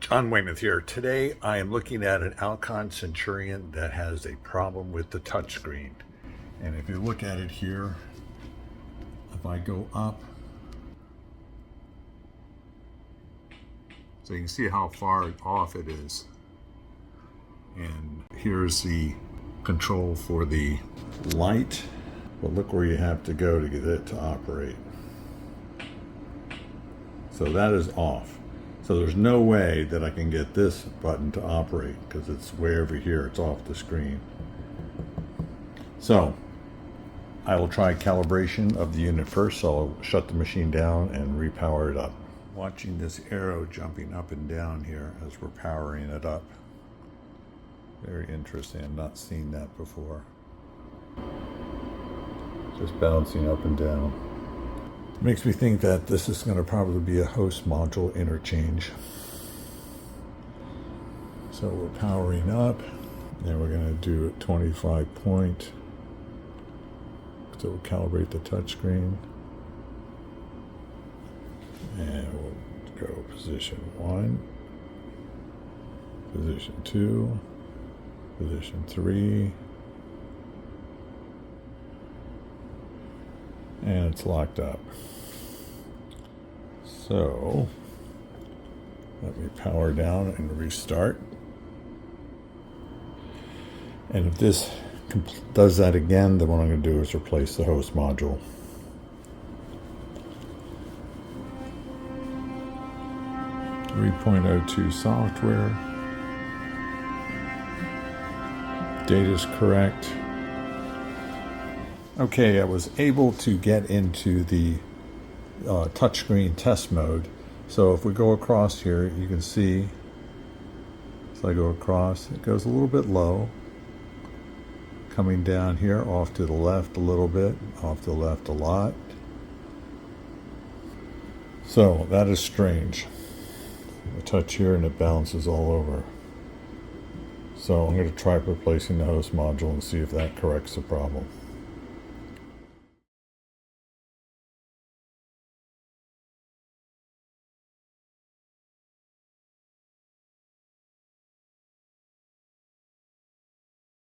John Weymouth here. Today I am looking at an Alcon Centurion that has a problem with the touchscreen. And if you look at it here, if I go up, so you can see how far off it is. And here's the control for the light. But look where you have to go to get it to operate. So that is off. So there's no way that I can get this button to operate because it's way over here. It's off the screen. So I will try calibration of the unit first. So I'll shut the machine down and repower it up. Watching this arrow jumping up and down here as we're powering it up. Very interesting. I've not seen that before. Just bouncing up and down. Makes me think that this is going to probably be a host module interchange. So we're powering up. Then we're going to do a 25 point. So we'll calibrate the touchscreen. And we'll go position 1, position 2, position 3. And it's locked up. So let me power down and restart. And if this does that again, then what I'm going to do is replace the host module. .02 software. Data's correct. Okay, I was able to get into the touchscreen test mode. So if we go across here, you can see, as I go across, it goes a little bit low. Coming down here, off to the left a little bit, off to the left a lot. So that is strange. I touch here and it bounces all over. So I'm going to try replacing the host module and see if that corrects the problem.